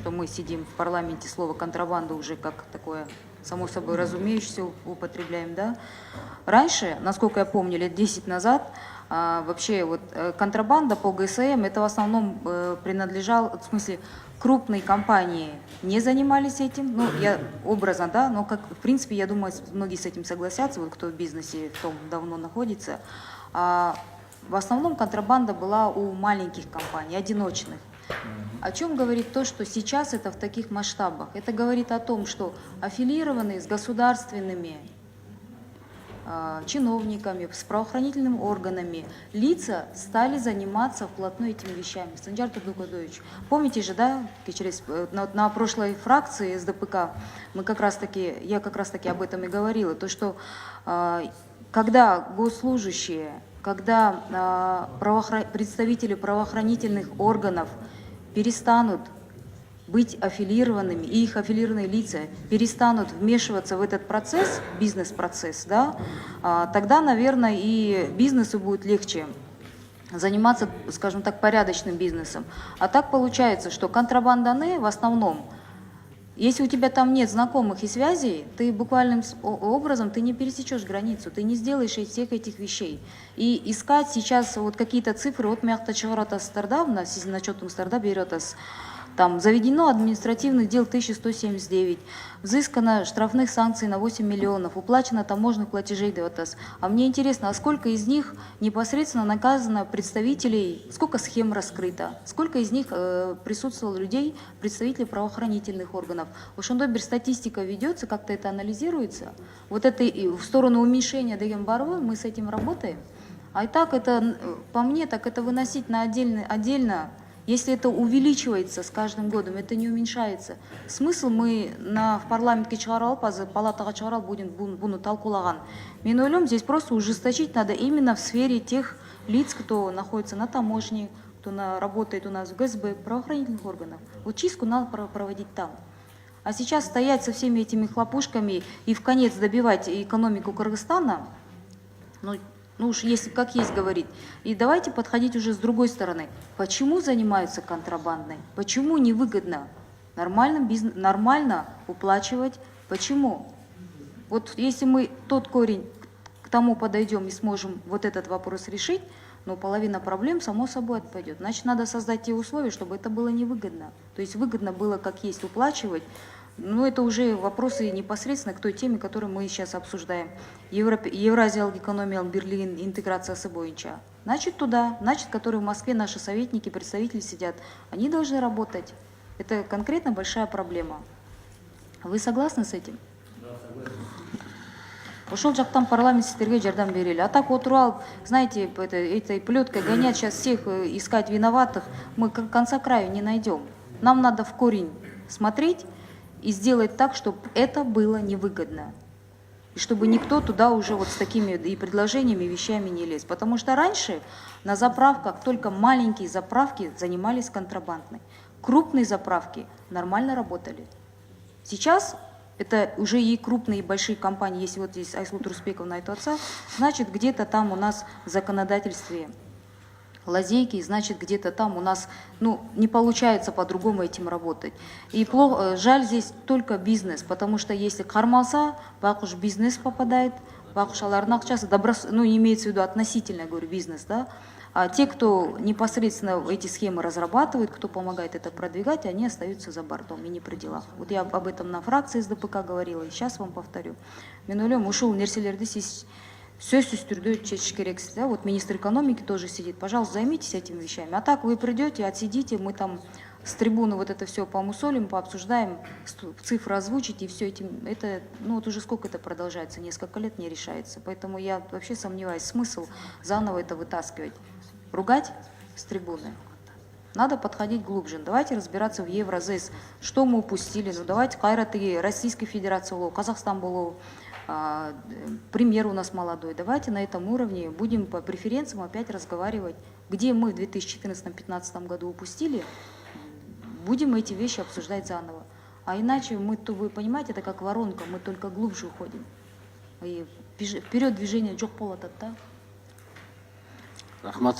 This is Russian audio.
что мы сидим в парламенте, слово контрабанда уже как такое само собой разумеющееся употребляем, да. Раньше, насколько я помню, лет 10 назад, вообще вот контрабанда по ГСМ, это в основном принадлежал, в смысле, крупные компании не занимались этим, ну, я образно, да, но как, в принципе, я думаю, многие с этим согласятся, вот кто в бизнесе в том давно находится. В основном контрабанда была у маленьких компаний, одиночных. О чем говорит то, что сейчас это в таких масштабах? Это говорит о том, что аффилированные с государственными чиновниками, с правоохранительными органами лица стали заниматься вплотную этими вещами. Санжар Турдукадович, помните же, да, на прошлой фракции СДПК я как раз таки об этом и говорила, то, что когда госслужащие, когда представители правоохранительных органов перестанут быть аффилированными, и их аффилированные лица перестанут вмешиваться в этот процесс, бизнес-процесс, да, тогда, наверное, и бизнесу будет легче заниматься, скажем так, порядочным бизнесом. А так получается, что контрабанданы в основном, если у тебя там нет знакомых и связей, ты буквальным образом ты не пересечешь границу, ты не сделаешь всех этих вещей. И искать сейчас вот какие-то цифры, вот мягко чего-то стардавно, на счетом старда берет там заведено административных дел 1179, взыскано штрафных санкций на 8 миллионов, уплачено таможенных платежей 9. А мне интересно, а сколько из них непосредственно наказано представителей, сколько схем раскрыто, сколько из них присутствовало людей, представителей правоохранительных органов. Уж статистика ведется, как-то это анализируется. Вот это в сторону уменьшения Дегенбарова мы с этим работаем. А и так это, по мне, так это выносить на отдельно. Если это увеличивается с каждым годом, это не уменьшается. Смысл мы в парламентке чыгарал, палатага чыгарал будем буну талкулаган. Мен ойлойм, здесь просто ужесточить надо именно в сфере тех лиц, кто находится на таможне, кто работает у нас в ГСБ, правоохранительных органов. Вот чистку надо проводить там. А сейчас стоять со всеми этими хлопушками и в конец добивать экономику Кыргызстана, ну уж если как есть говорить. И давайте подходить уже с другой стороны. Почему занимаются контрабандой? Почему невыгодно нормально уплачивать? Почему? Вот если мы тот корень к тому подойдем и сможем вот этот вопрос решить, но половина проблем само собой отпадет. Значит, надо создать те условия, чтобы это было невыгодно. То есть выгодно было как есть уплачивать. Но это уже вопросы непосредственно к той теме, которую мы сейчас обсуждаем. Евразиялық экономиялық бирлигин интеграциясы бойынша. Значит, туда, которые в Москве наши советники, представители сидят, они должны работать. Это конкретно большая проблема. Вы согласны с этим? Да, согласен. Ушел жақтан парламент сіздерге жардам берели. А так отырып алып, знаете, этой плеткой гонять сейчас всех, искать виноватых, мы конца краю не найдем. Нам надо в корень смотреть и сделать так, чтобы это было невыгодно. И чтобы никто туда уже вот с такими и предложениями, и вещами не лез. Потому что раньше на заправках только маленькие заправки занимались контрабандой. Крупные заправки нормально работали. Сейчас это уже и крупные, и большие компании. Если вот здесь Айслу Турсбековна это отца, значит где-то там у нас в законодательстве лазейки, значит где-то там у нас не получается по-другому этим работать. И жаль здесь только бизнес, потому что если кармалса, бакуш бизнес попадает, бакуш аларның акчасы, имеется в виду относительно, я говорю, бизнес, да. А те, кто непосредственно эти схемы разрабатывает, кто помогает это продвигать, они остаются за бортом и не при делах. Вот я об этом на фракции СДПК говорила, и сейчас вам повторю. Мен ойлойм, ушул нерселерди сиз сөзсіз түрде шешіш керексіз. Да? Вот министр экономики тоже сидит. Пожалуйста, займитесь этими вещами. А так вы придете, отсидите, мы там с трибуны вот это все помусолим, пообсуждаем, цифры озвучите, и все этим. Это, вот уже сколько это продолжается, несколько лет не решается. Поэтому я вообще сомневаюсь, смысл заново это вытаскивать. Ругать с трибуны. Надо подходить глубже. Давайте разбираться в Евразес. Что мы упустили? Давайте Кайраты Российской Федерации, Казахстан был. Премьер у нас молодой. Давайте на этом уровне будем по преференциям опять разговаривать. Где мы в 2014-2015 году упустили, будем эти вещи обсуждать заново. А иначе вы понимаете, это как воронка, мы только глубже уходим. И вперед движение джок полотат, да? Рахмат.